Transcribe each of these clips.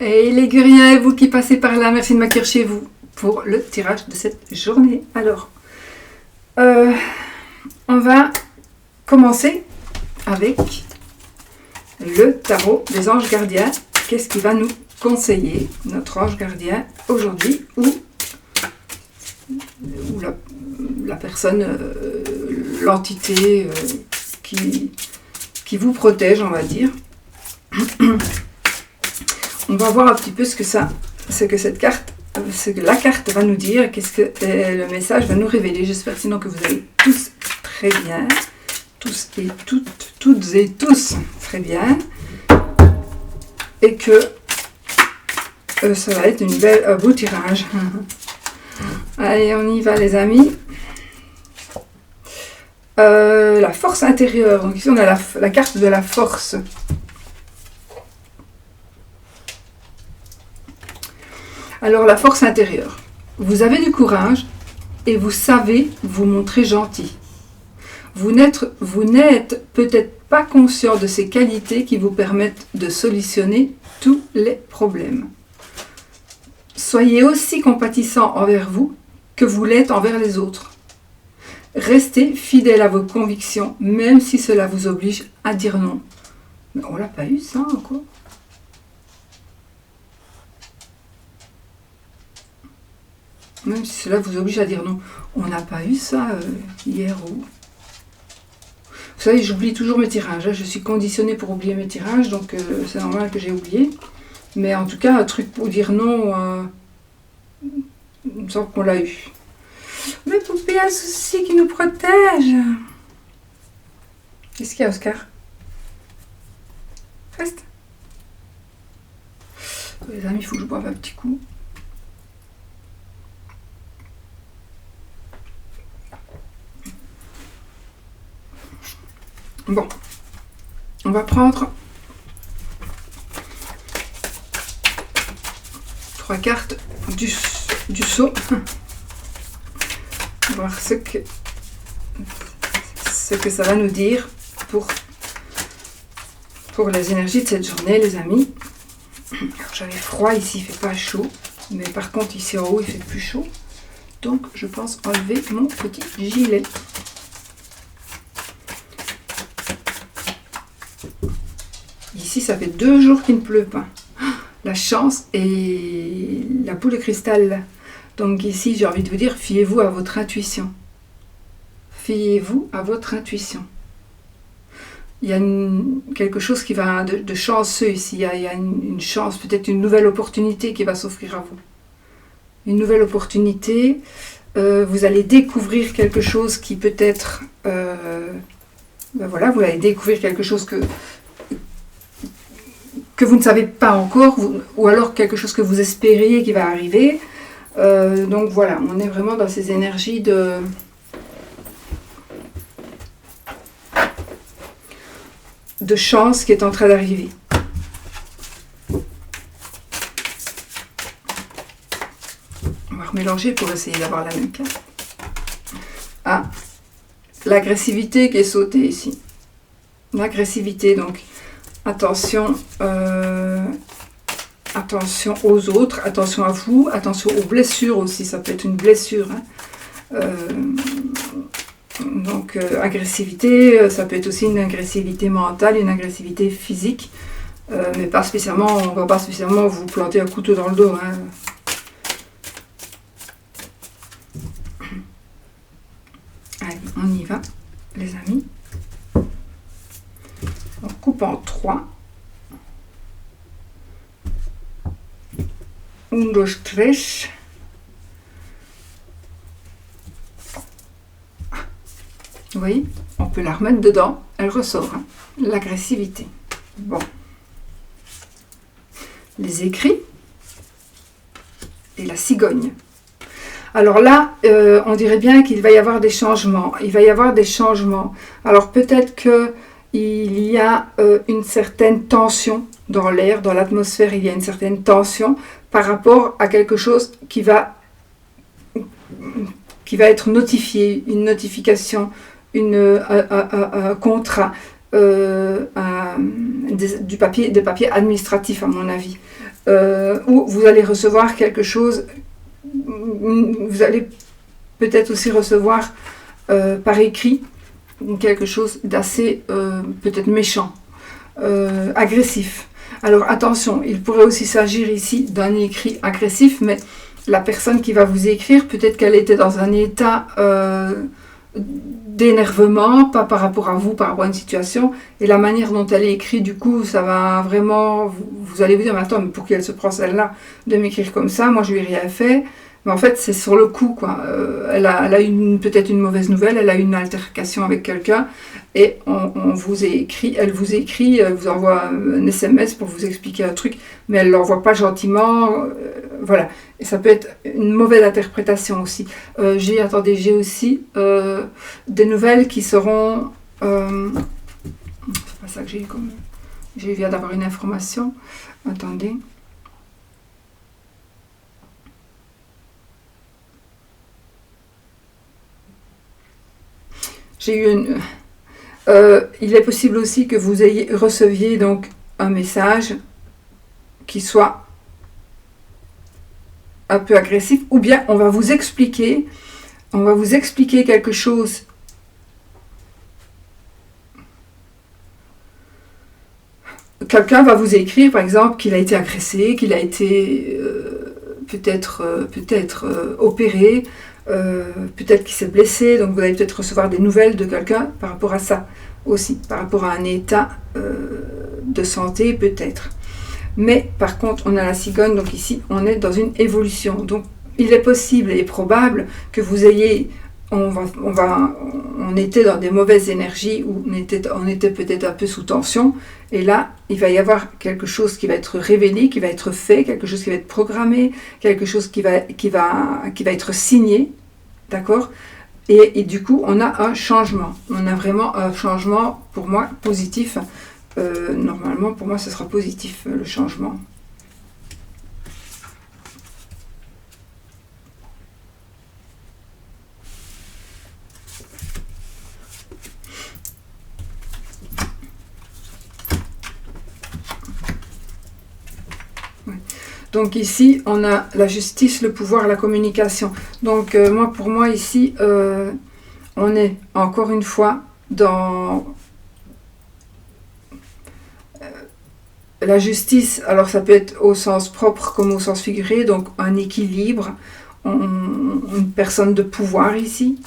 Et les Guriens et vous qui passez par là, merci de m'accueillir chez vous pour le tirage de cette journée. Alors, on va commencer avec le tarot des anges gardiens. Qu'est-ce qui va nous conseiller notre ange gardien aujourd'hui ou la personne, l'entité qui vous protège, on va dire. On va voir un petit peu ce que cette carte, ce que la carte va nous dire, qu'est-ce que le message va nous révéler. J'espère sinon que vous allez tous très bien, tous et toutes et tous très bien, et que ça va être un beau tirage. Allez, on y va les amis. La force intérieure. Donc ici on a la carte de la force. Alors la force intérieure. Vous avez du courage et vous savez vous montrer gentil. Vous n'êtes peut-être pas conscient de ces qualités qui vous permettent de solutionner tous les problèmes. Soyez aussi compatissant envers vous que vous l'êtes envers les autres. Restez fidèle à vos convictions, même si cela vous oblige à dire non. Mais on l'a pas eu ça encore. Même si cela vous oblige à dire non. On n'a pas eu ça hier ou... Vous savez, j'oublie toujours mes tirages. Je suis conditionnée pour oublier mes tirages, donc c'est normal que j'ai oublié. Mais en tout cas, un truc pour dire non, il me semble qu'on l'a eu. Mais poupée, un souci qui nous protège. Qu'est-ce qu'il y a, Oscar? Reste. Les amis, il faut que je boive un petit coup. Bon, on va prendre 3 cartes du seau. Voir ce que ça va nous dire pour les énergies de cette journée, les amis. J'avais froid ici, il fait pas chaud, mais par contre ici en haut il fait plus chaud, donc je pense enlever mon petit gilet. Ici ça fait 2 jours qu'il ne pleut pas. La chance et la boule de cristal. Donc ici, j'ai envie de vous dire, fiez-vous à votre intuition. Fiez-vous à votre intuition. Il y a quelque chose qui va de chanceux ici. Il y a une chance, peut-être une nouvelle opportunité qui va s'offrir à vous. Une nouvelle opportunité. Vous allez découvrir quelque chose qui peut-être... ben voilà, vous allez découvrir quelque chose que vous ne savez pas encore, ou alors quelque chose que vous espériez qui va arriver. Donc voilà, on est vraiment dans ces énergies de chance qui est en train d'arriver. On va remélanger pour essayer d'avoir la même carte. Ah, l'agressivité qui est sautée ici. L'agressivité, donc attention, attention aux autres, attention à vous, attention aux blessures aussi, ça peut être une blessure. Hein. Donc agressivité, ça peut être aussi une agressivité mentale, une agressivité physique, mais pas spécialement, on ne va pas spécialement vous planter un couteau dans le dos. Hein. Allez, on y va, les amis. On coupe en 3. 1, 2, 3. Vous voyez, on peut la remettre dedans, elle ressort. Hein. L'agressivité. Bon. Les écrits et la cigogne. Alors là, on dirait bien qu'il va y avoir des changements. Il va y avoir des changements. Alors peut-être qu'il y a une certaine tension dans l'air, dans l'atmosphère, il y a une certaine tension par rapport à quelque chose qui va être notifié, une notification, un contrat, des papiers administratifs à mon avis. ou vous allez recevoir quelque chose, vous allez peut-être aussi recevoir par écrit quelque chose d'assez peut-être méchant, agressif. Alors attention, il pourrait aussi s'agir ici d'un écrit agressif, mais la personne qui va vous écrire, peut-être qu'elle était dans un état d'énervement, pas par rapport à vous, par rapport à une situation, et la manière dont elle est écrite, du coup, ça va vraiment, vous allez vous dire, mais attends, mais pour qui elle se prend celle-là de m'écrire comme ça, moi je lui ai rien fait, mais en fait c'est sur le coup, quoi. Elle a peut-être une mauvaise nouvelle, elle a eu une altercation avec quelqu'un, et on vous écrit, elle vous écrit, elle vous envoie un SMS pour vous expliquer un truc, mais elle ne l'envoie pas gentiment, voilà. Et ça peut être une mauvaise interprétation aussi. Attendez, j'ai aussi des nouvelles qui seront... c'est pas ça que j'ai eu comme... Je viens d'avoir une information. Attendez. J'ai eu une... il est possible aussi que vous receviez donc un message qui soit un peu agressif, ou bien on va vous expliquer quelque chose quelqu'un va vous écrire par exemple qu'il a été agressé, qu'il a été peut-être opéré, peut-être qu'il s'est blessé, donc vous allez peut-être recevoir des nouvelles de quelqu'un par rapport à ça aussi, par rapport à un état de santé peut-être. Mais par contre, on a la cigogne, donc ici, on est dans une évolution. Donc, il est possible et probable que vous ayez, on était dans des mauvaises énergies, ou on était peut-être un peu sous tension, et là, il va y avoir quelque chose qui va être révélé, qui va être fait, quelque chose qui va être programmé, quelque chose qui va être signé, d'accord ? Et du coup, on a un changement. On a vraiment un changement, pour moi, positif. Normalement, pour moi, ce sera positif, le changement. Ouais. Donc ici, on a la justice, le pouvoir, la communication. Donc pour moi, ici, on est encore une fois dans... La justice, alors ça peut être au sens propre comme au sens figuré, donc un équilibre, une personne de pouvoir ici.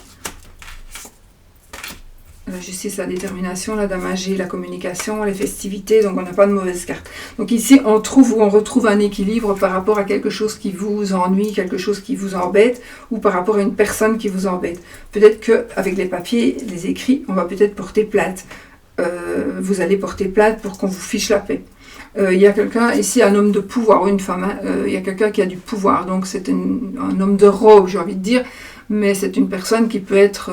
La justice, la détermination, la damager, la communication, les festivités, donc on n'a pas de mauvaise carte. Donc ici, on retrouve un équilibre par rapport à quelque chose qui vous ennuie, quelque chose qui vous embête, ou par rapport à une personne qui vous embête. Peut-être qu'avec les papiers, les écrits, on va peut-être porter plainte. Vous allez porter plainte pour qu'on vous fiche la paix. Il y a quelqu'un, ici un homme de pouvoir, ou une femme, hein, il y a quelqu'un qui a du pouvoir, donc c'est un homme de robe, j'ai envie de dire, mais c'est une personne qui peut être,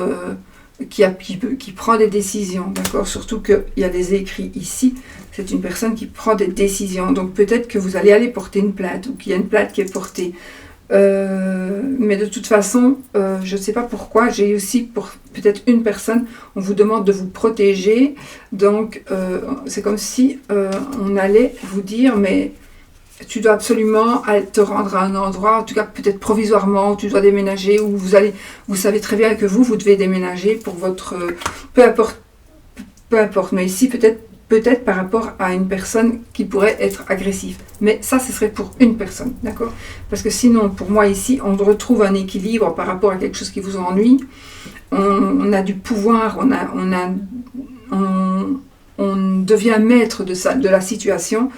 qui prend des décisions, d'accord, surtout qu'il y a des écrits ici, c'est une personne qui prend des décisions, donc peut-être que vous allez aller porter une plainte, ou qu'il y a une plainte qui est portée. Mais de toute façon, je ne sais pas pourquoi, j'ai aussi pour peut-être une personne, on vous demande de vous protéger, donc c'est comme si on allait vous dire, mais tu dois absolument te rendre à un endroit, en tout cas peut-être provisoirement, où tu dois déménager, où vous savez très bien que vous devez déménager pour votre, peu importe, mais ici peut-être par rapport à une personne qui pourrait être agressive. Mais ça, ce serait pour une personne, d'accord ? Parce que sinon, pour moi, ici, on retrouve un équilibre par rapport à quelque chose qui vous ennuie. On a du pouvoir, on devient maître de la situation.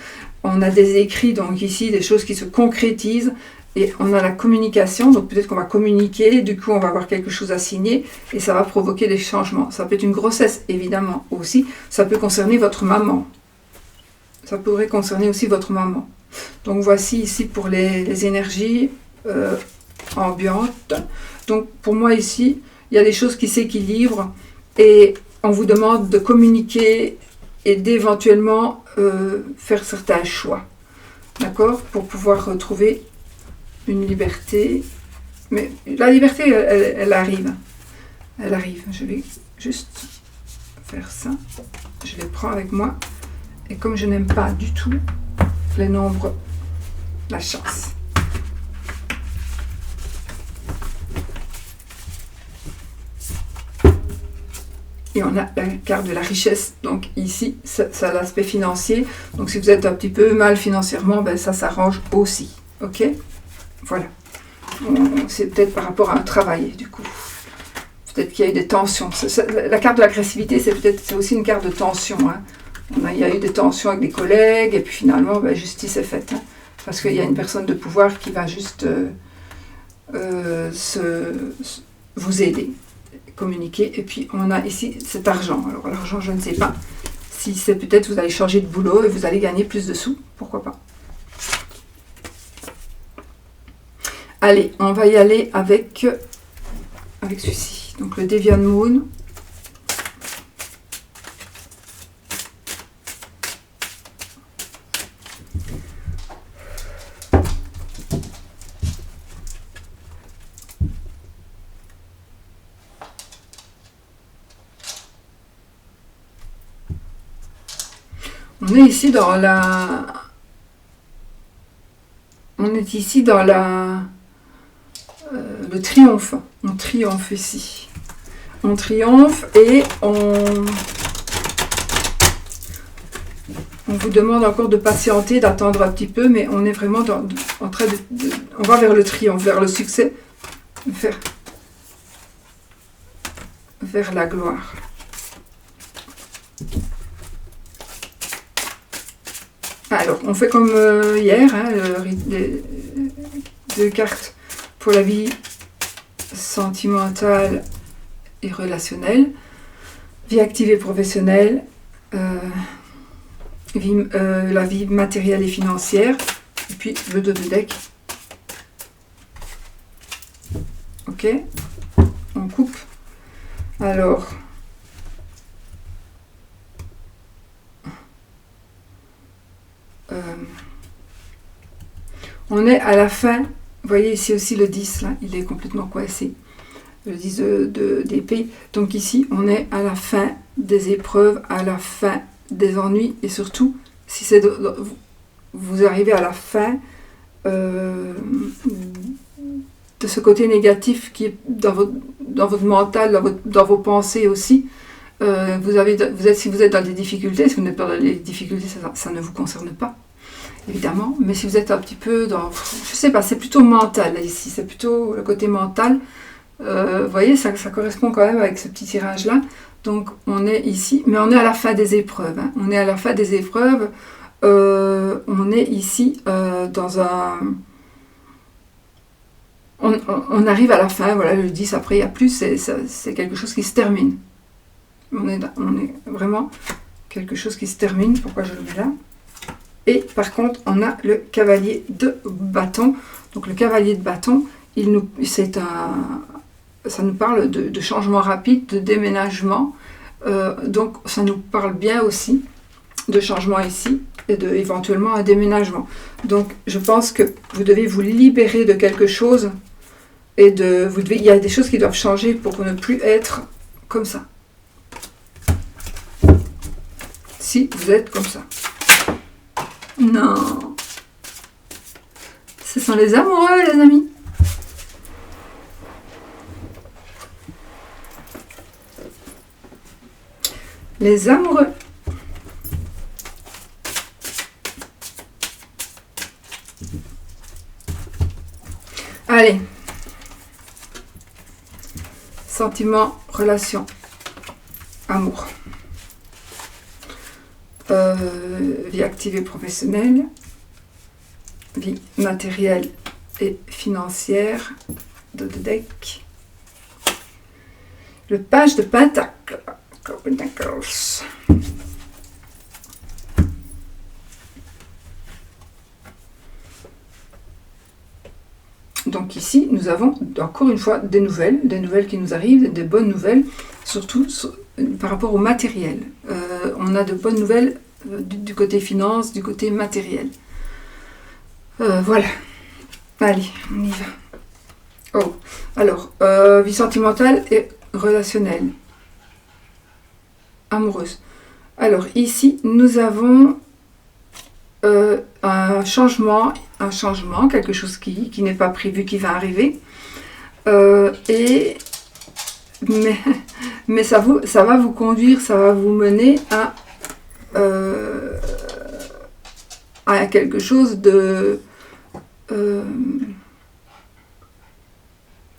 On a des écrits, donc ici, des choses qui se concrétisent. Et on a la communication, donc peut-être qu'on va communiquer, du coup on va avoir quelque chose à signer et ça va provoquer des changements. Ça peut être une grossesse, évidemment, aussi. Ça peut concerner votre maman. Ça pourrait concerner aussi votre maman. Donc voici ici pour les énergies ambiantes. Donc pour moi ici, il y a des choses qui s'équilibrent et on vous demande de communiquer et d'éventuellement faire certains choix. D'accord ? Pour pouvoir retrouver une liberté, mais la liberté, elle arrive. Elle arrive. Je vais juste faire ça. Je les prends avec moi. Et comme je n'aime pas du tout les nombres la chance. Et on a la carte de la richesse. Donc ici, ça a l'aspect financier. Donc si vous êtes un petit peu mal financièrement, ben, ça s'arrange aussi. Ok? Voilà. C'est peut-être par rapport à un travail, du coup. Peut-être qu'il y a eu des tensions. La carte de l'agressivité, c'est aussi une carte de tension. Hein. Il y a eu des tensions avec des collègues, et puis finalement, ben, justice est faite. Hein, parce qu'il y a une personne de pouvoir qui va juste vous aider, communiquer. Et puis on a ici cet argent. Alors l'argent, je ne sais pas. Si c'est peut-être vous allez changer de boulot et vous allez gagner plus de sous, pourquoi pas. Allez, on va y aller avec celui-ci. Donc le Deviant Moon. On est ici dans la... On est ici dans la... le triomphe. On triomphe ici. On triomphe et on vous demande encore de patienter, d'attendre un petit peu, mais on est vraiment en train de... On va vers le triomphe, vers le succès, vers la gloire. Alors, on fait comme hier, hein, deux cartes pour la vie sentimentale et relationnelle, vie active et professionnelle, la vie matérielle et financière, et puis le dos de deck. Ok, on coupe. Alors, on est à la fin. Vous voyez ici aussi le 10, là, il est complètement coincé. Le 10 d'épée. Donc ici, on est à la fin des épreuves, à la fin des ennuis. Et surtout, si c'est vous arrivez à la fin de ce côté négatif qui est dans votre mental, dans vos pensées aussi. Si vous êtes dans des difficultés, si vous n'êtes pas dans des difficultés, ça ne vous concerne pas. Évidemment, mais si vous êtes un petit peu dans... Je sais pas, c'est plutôt mental là, ici, c'est plutôt le côté mental. Vous voyez, ça correspond quand même avec ce petit tirage-là. Donc, on est ici, mais on est à la fin des épreuves. Hein. On est à la fin des épreuves. On est ici dans un... On arrive à la fin, voilà, le 10, après il n'y a plus, c'est quelque chose qui se termine. On est vraiment quelque chose qui se termine. Pourquoi je le mets là ? Et par contre, on a le cavalier de bâton. Donc le cavalier de bâton, ça nous parle de changement rapide, de déménagement. Donc ça nous parle bien aussi de changement ici et éventuellement un déménagement. Donc je pense que vous devez vous libérer de quelque chose et il y a des choses qui doivent changer pour ne plus être comme ça. Si vous êtes comme ça. Non. Ce sont les amoureux, les amis. Les amoureux. Allez. Sentiment, relation, amour. Vie active et professionnelle, vie matérielle et financière, de deck, le page de Pentacle, donc ici nous avons encore une fois des nouvelles qui nous arrivent, des bonnes nouvelles, surtout par rapport au matériel. On a de bonnes nouvelles du côté finance, du côté matériel. Voilà. Allez, on y va. Oh, alors, vie sentimentale et relationnelle. Amoureuse. Alors, ici, nous avons un changement, quelque chose qui n'est pas prévu, qui va arriver. Mais, mais ça va vous conduire, ça va vous mener à quelque chose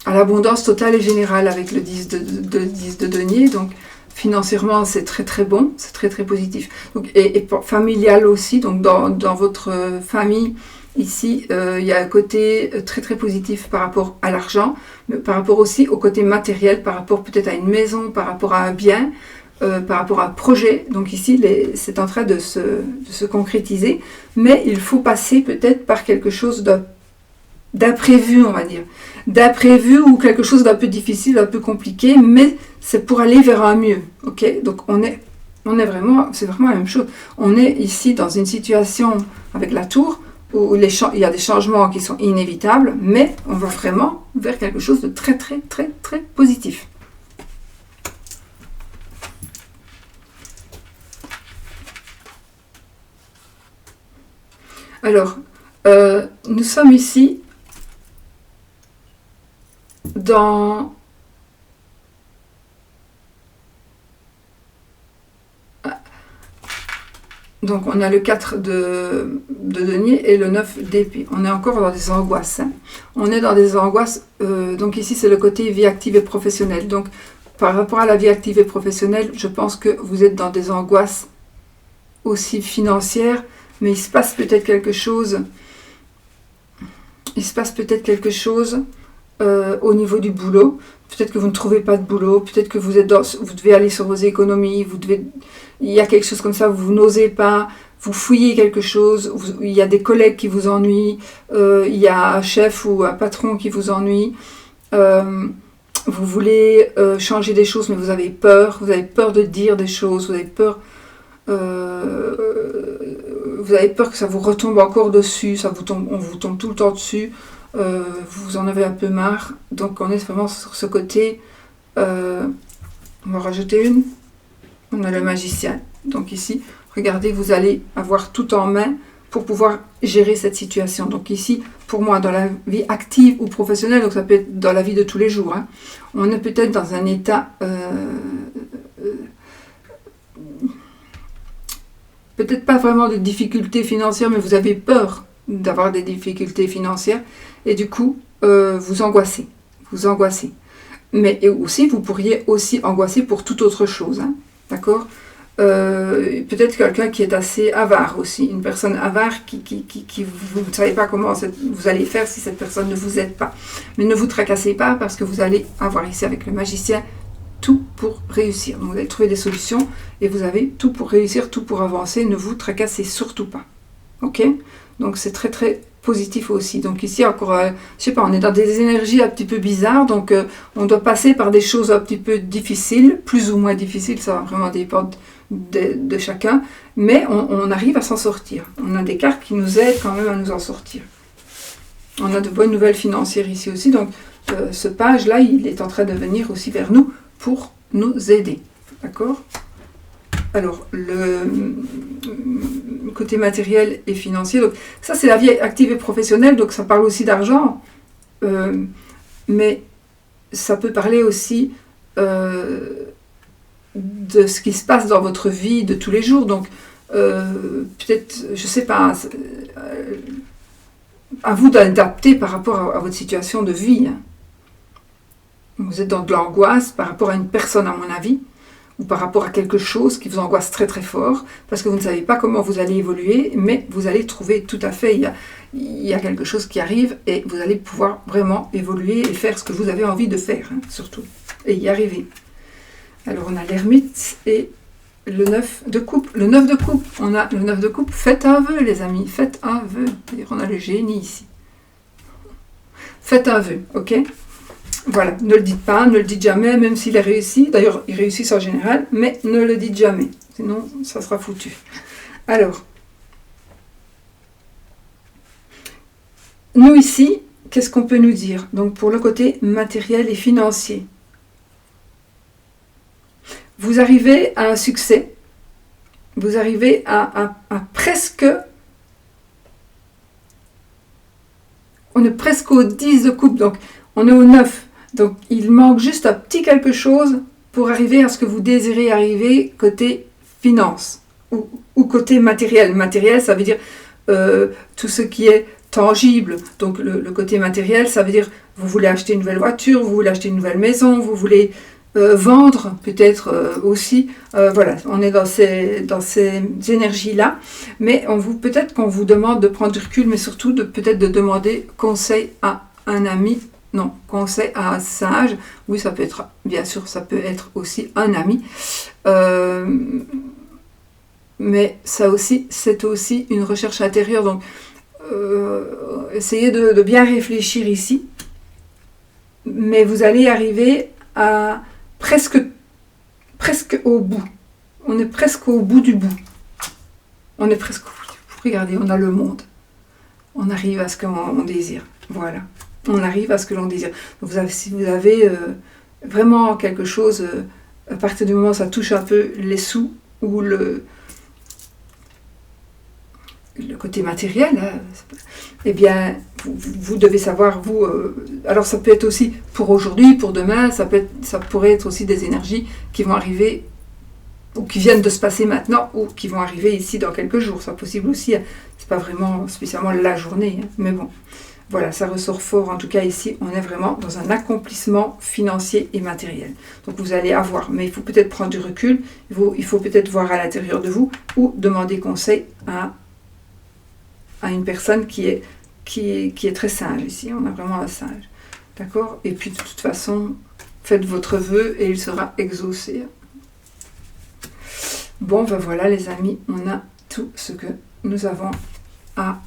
à l'abondance totale et générale avec le 10 de denier. Donc financièrement c'est très très bon, c'est très très positif. Donc, et familial aussi, donc dans votre famille ici, il y a un côté très très positif par rapport à l'argent, mais par rapport aussi au côté matériel, par rapport peut-être à une maison, par rapport à un bien, par rapport à un projet. Donc ici c'est en train de se concrétiser, mais il faut passer peut-être par quelque chose d'imprévu, on va dire, d'imprévu ou quelque chose d'un peu difficile, d'un peu compliqué, mais c'est pour aller vers un mieux. Ok, donc on est vraiment, c'est vraiment la même chose. On est ici dans une situation avec la tour où il y a des changements qui sont inévitables, mais on va vraiment vers quelque chose de très très très très positif. Alors, nous sommes ici dans donc on a le 4 de denier et le 9 d'épée. On est encore dans des angoisses. Hein. On est dans des angoisses. Donc ici c'est le côté vie active et professionnelle. Donc par rapport à la vie active et professionnelle, je pense que vous êtes dans des angoisses aussi financières, mais il se passe peut-être quelque chose. Il se passe peut-être quelque chose au niveau du boulot. Peut-être que vous ne trouvez pas de boulot, peut-être que vous devez aller sur vos économies, il y a quelque chose comme ça, vous n'osez pas, vous fouillez quelque chose, il y a des collègues qui vous ennuient, il y a un chef ou un patron qui vous ennuie, vous voulez changer des choses mais vous avez peur de dire des choses, vous avez peur que ça vous retombe encore dessus, on vous tombe tout le temps dessus. Vous en avez un peu marre, donc on est vraiment sur ce côté. On va rajouter une. On a le magicien. Donc ici, regardez, vous allez avoir tout en main pour pouvoir gérer cette situation. Donc ici, pour moi, dans la vie active ou professionnelle, donc ça peut être dans la vie de tous les jours, hein, on est peut-être dans un état peut-être pas vraiment de difficultés financières, mais vous avez peur d'avoir des difficultés financières et du coup vous angoissez. Mais aussi vous pourriez aussi angoisser pour toute autre chose, hein, d'accord, peut-être quelqu'un qui est assez avare aussi, une personne avare qui vous ne savez pas comment vous allez faire si cette personne ne vous aide pas, mais ne vous tracassez pas parce que vous allez avoir ici avec le magicien tout pour réussir. Donc vous allez trouver des solutions et vous avez tout pour réussir, tout pour avancer, ne vous tracassez surtout pas, ok. Donc c'est très très positif aussi. Donc ici encore, je sais pas, on est dans des énergies un petit peu bizarres, donc on doit passer par des choses un petit peu difficiles, plus ou moins difficiles, ça va vraiment dépendre de chacun, mais on arrive à s'en sortir. On a des cartes qui nous aident quand même à nous en sortir. On a de bonnes nouvelles financières ici aussi, donc ce page-là, il est en train de venir aussi vers nous pour nous aider. D'accord ? Alors, le côté matériel et financier, donc ça c'est la vie active et professionnelle, donc ça parle aussi d'argent, mais ça peut parler aussi de ce qui se passe dans votre vie de tous les jours, donc peut-être, je sais pas, à vous d'adapter par rapport à votre situation de vie. Hein. Vous êtes dans de l'angoisse par rapport à une personne, à mon avis, ou par rapport à quelque chose qui vous angoisse très très fort, parce que vous ne savez pas comment vous allez évoluer, mais vous allez trouver tout à fait, il y a quelque chose qui arrive, et vous allez pouvoir vraiment évoluer et faire ce que vous avez envie de faire, hein, surtout, et y arriver. Alors on a l'ermite et le 9 de coupe. Le 9 de coupe, on a le 9 de coupe, faites un vœu les amis, faites un vœu. On a le génie ici. Faites un vœu, ok ? Voilà, ne le dites pas, ne le dites jamais, même s'il a réussi. D'ailleurs, ils réussissent en général, mais ne le dites jamais. Sinon, ça sera foutu. Alors, nous ici, qu'est-ce qu'on peut nous dire ? Donc, pour le côté matériel et financier. Vous arrivez à un succès. Vous arrivez à presque on est presque au 10 de coupe, donc on est au 9. Donc il manque juste un petit quelque chose pour arriver à ce que vous désirez arriver côté finance ou côté matériel. Matériel, ça veut dire tout ce qui est tangible. Donc le côté matériel, ça veut dire vous voulez acheter une nouvelle voiture, vous voulez acheter une nouvelle maison, vous voulez vendre peut-être aussi. Voilà, on est dans ces énergies-là. Mais peut-être qu'on vous demande de prendre du recul, mais surtout peut-être de demander conseil à un ami. Non, conseil à un sage. Oui, ça peut être, bien sûr, ça peut être aussi un ami. Mais ça aussi, c'est aussi une recherche intérieure. Donc, essayez de bien réfléchir ici. Mais vous allez arriver à presque au bout. On est presque au bout du bout. On est presque au bout du bout. Regardez, on a le monde. On arrive à ce qu'on désire. Voilà. On arrive à ce que l'on désire. Donc si vous avez vraiment quelque chose, à partir du moment où ça touche un peu les sous ou le côté matériel, hein, eh bien, vous devez savoir, vous... alors ça peut être aussi pour aujourd'hui, pour demain, ça pourrait être aussi des énergies qui vont arriver, ou qui viennent de se passer maintenant, ou qui vont arriver ici dans quelques jours. C'est possible aussi, hein. C'est pas vraiment spécialement la journée, hein, mais bon. Voilà, ça ressort fort. En tout cas, ici, on est vraiment dans un accomplissement financier et matériel. Donc, vous allez avoir, mais il faut peut-être prendre du recul, il faut peut-être voir à l'intérieur de vous ou demander conseil à une personne qui est très sage ici. On a vraiment un sage. D'accord? Et puis, de toute façon, faites votre vœu et il sera exaucé. Bon, ben voilà, les amis, on a tout ce que nous avons à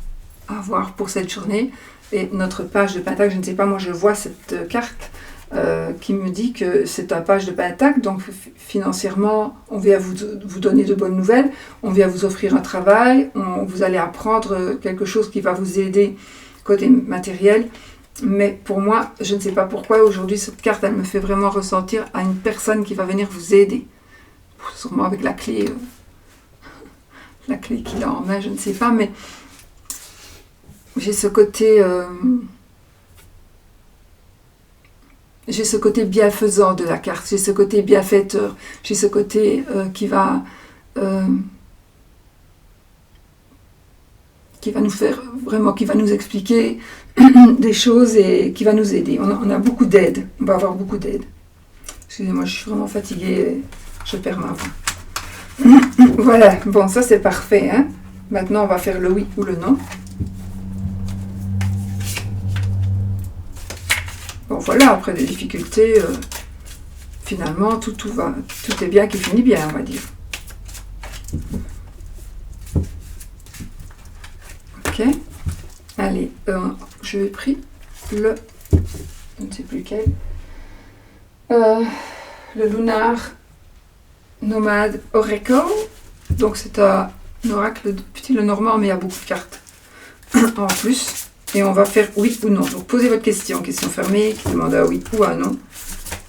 avoir pour cette journée. Et notre page de Pentacle, je ne sais pas, moi je vois cette carte qui me dit que c'est un page de Pentacle, donc financièrement, on vient vous donner de bonnes nouvelles, on vient vous offrir un travail, vous allez apprendre quelque chose qui va vous aider côté matériel. Mais pour moi, je ne sais pas pourquoi, aujourd'hui, cette carte, elle me fait vraiment ressentir à une personne qui va venir vous aider. Sûrement avec la clé qu'il a en main, je ne sais pas, mais... J'ai ce côté bienfaisant de la carte, j'ai ce côté bienfaiteur, j'ai ce côté qui va nous faire vraiment, qui va nous expliquer des choses et qui va nous aider. On a beaucoup d'aide, on va avoir beaucoup d'aide. Excusez-moi, je suis vraiment fatiguée, je perds ma voix. Voilà, bon, ça c'est parfait, hein. Maintenant, on va faire le oui ou le non. Bon, voilà, après des difficultés, finalement, tout est bien qui finit bien, on va dire. Ok. Allez, je vais pris je ne sais plus lequel, le Lunar Nomade Oracle. Donc c'est un oracle de petit le normand, mais il y a beaucoup de cartes en plus. Et on va faire oui ou non. Donc posez votre question fermée, qui demande un oui ou un non.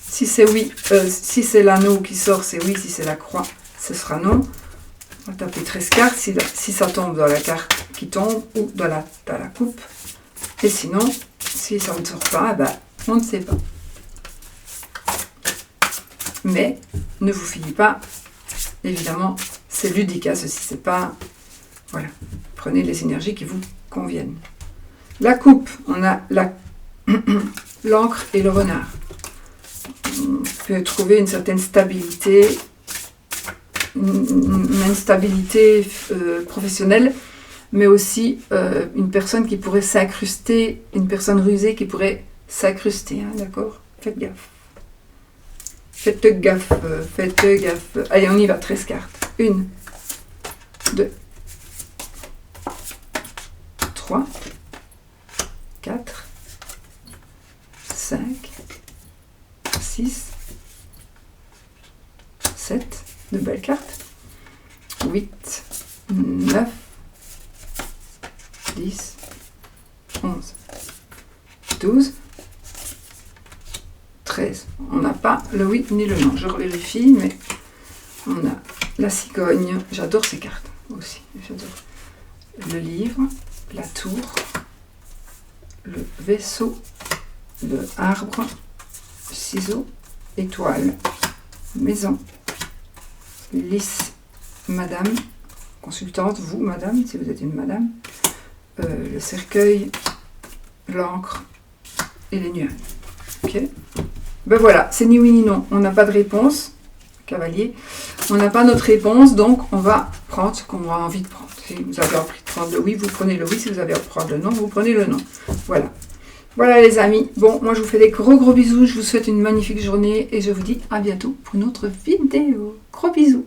Si c'est oui, si c'est l'anneau qui sort, c'est oui. Si c'est la croix, ce sera non. On va taper 13 cartes. Si ça tombe dans la carte qui tombe ou dans la coupe. Et sinon, si ça ne sort pas, ben, on ne sait pas. Mais ne vous fiez pas. Évidemment, c'est ludique. Hein, ceci, c'est pas... Voilà. Prenez les énergies qui vous conviennent. La coupe, on a l'encre et le renard. On peut trouver une certaine stabilité, une stabilité professionnelle, mais aussi une personne qui pourrait s'incruster, une personne rusée qui pourrait s'incruster, hein, d'accord? Faites gaffe. Faites gaffe, faites gaffe. Allez, on y va, 13 cartes. 1, 2, 3, 4, 5, 6, 7, de belles cartes, 8, 9, 10, 11, 12, 13. On n'a pas le oui ni le non, je revérifie, mais on a la cigogne, j'adore ces cartes aussi, j'adore. Le livre, la tour, le vaisseau, le arbre, ciseaux, étoile, maison, lys, madame, consultante, vous madame, si vous êtes une madame, le cercueil, l'encre et les nuages. Ok. Ben voilà, c'est ni oui ni non. On n'a pas de réponse, cavalier. On n'a pas notre réponse, donc on va prendre ce qu'on a envie de prendre. Si vous avez envie de prendre le oui, vous prenez le oui. Si vous avez envie de prendre le non, vous prenez le non. Voilà. Voilà les amis. Bon, moi je vous fais des gros bisous. Je vous souhaite une magnifique journée et je vous dis à bientôt pour une autre vidéo. Gros bisous.